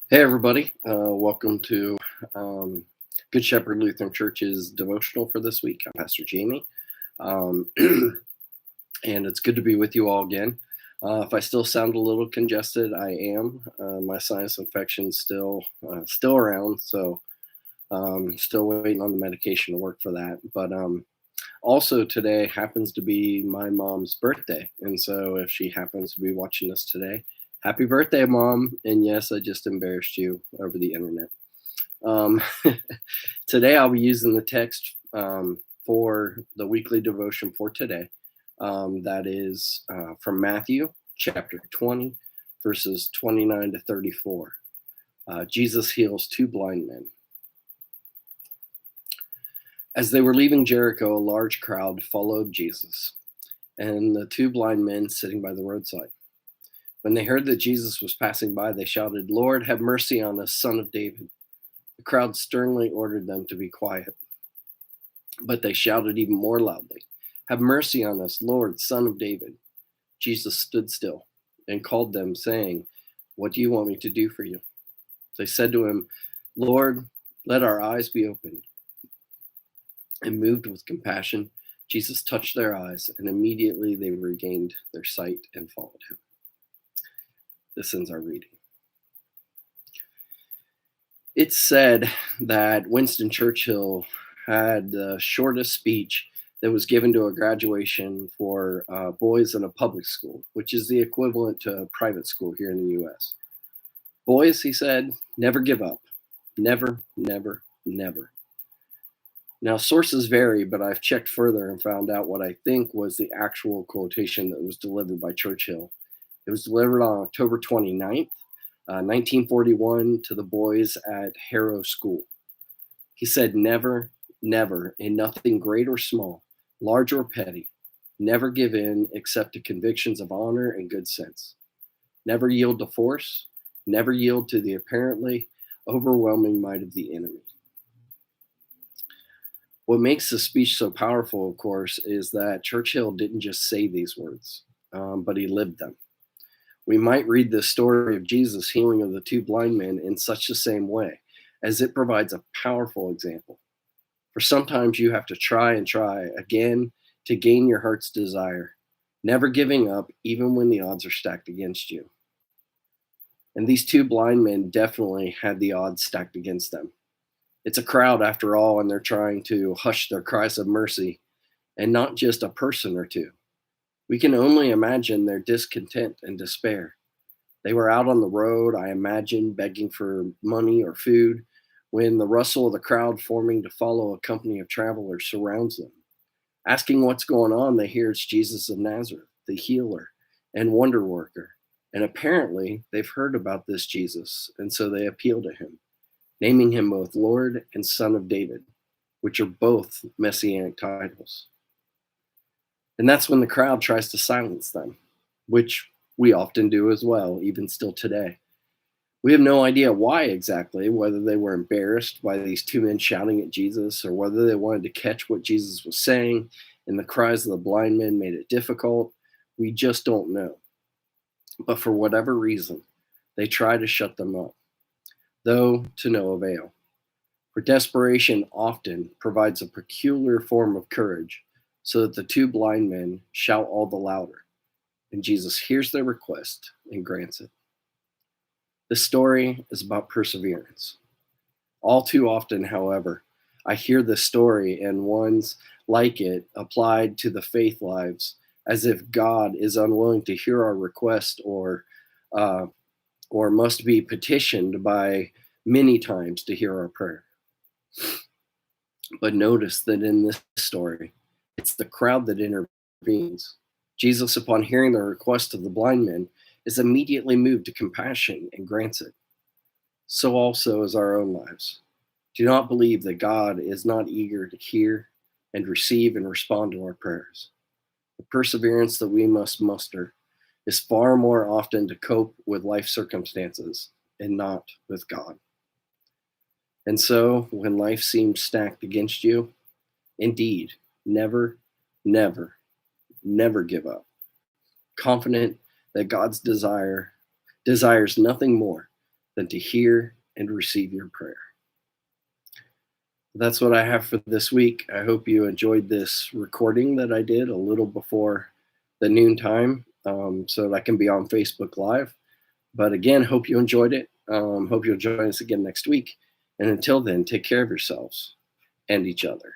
Hey, everybody. Welcome to um, Good Shepherd Lutheran Church's devotional for this week. I'm Pastor Jamie, and it's good to be with you all again. If I still sound a little congested, I am. My sinus infection's still around, so still waiting on the medication to work for that. But also today happens to be my mom's birthday, and so if she happens to be watching this today, happy birthday, Mom! And yes, I just embarrassed you over the internet. Um, Today, I'll be using the text for the weekly devotion for today. That is from Matthew chapter 20, verses 29 to 34. Jesus heals two blind men. As they were leaving Jericho, a large crowd followed Jesus and the two blind men sitting by the roadside. When they heard that Jesus was passing by, they shouted, "Lord, have mercy on us, Son of David." The crowd sternly ordered them to be quiet. But they shouted even more loudly, "Have mercy on us, Lord, Son of David." Jesus stood still and called them, saying, "What do you want me to do for you?" They said to him, "Lord, let our eyes be opened." And moved with compassion, Jesus touched their eyes, and immediately they regained their sight and followed him. This ends our reading. It's said that Winston Churchill had the shortest speech that was given to a graduation for boys in a public school, which is the equivalent to a private school here in the US. Boys, he said, never give up. Never, never, never. Now, sources vary, but I've checked further and found out what I think was the actual quotation that was delivered by Churchill. It was delivered on October 29th, 1941, to the boys at Harrow School. He said, "Never, never, in nothing great or small, large or petty, never give in except to convictions of honor and good sense. Never yield to force, never yield to the apparently overwhelming might of the enemy." What makes this speech so powerful, of course, is that Churchill didn't just say these words, but he lived them. We might read the story of Jesus' healing of the two blind men in such the same way, as it provides a powerful example. For sometimes you have to try and try again to gain your heart's desire, never giving up even when the odds are stacked against you. And these two blind men definitely had the odds stacked against them. It's a crowd after all, and they're trying to hush their cries of mercy, and not just a person or two. We can only imagine their discontent and despair. They were out on the road, I imagine, begging for money or food, when the rustle of the crowd forming to follow a company of travelers surrounds them. Asking what's going on, they hear it's Jesus of Nazareth, the healer and wonder worker. And apparently, they've heard about this Jesus, and so they appeal to him, naming him both Lord and Son of David, which are both messianic titles. And that's when the crowd tries to silence them, which we often do as well, even still today. We have no idea why exactly, whether they were embarrassed by these two men shouting at Jesus or whether they wanted to catch what Jesus was saying and the cries of the blind men made it difficult. We just don't know. But for whatever reason, they try to shut them up, though to no avail. For desperation often provides a peculiar form of courage, so that the two blind men shout all the louder, and Jesus hears their request and grants it. This story is about perseverance. All too often, however, I hear this story and ones like it applied to the faith lives as if God is unwilling to hear our request uh, or must be petitioned by many times to hear our prayer. But notice that in this story, it's the crowd that intervenes. Jesus, upon hearing the request of the blind men, is immediately moved to compassion and grants it. So also is our own lives. Do not believe that God is not eager to hear and receive and respond to our prayers. The perseverance that we must muster is far more often to cope with life circumstances and not with God. And so, when life seems stacked against you, indeed, never, never, never give up. Confident that God's desires nothing more than to hear and receive your prayer. That's what I have for this week. I hope you enjoyed this recording that I did a little before the noon time, so that can be on Facebook Live. But again, hope you enjoyed it. Hope you'll join us again next week. And until then, take care of yourselves and each other.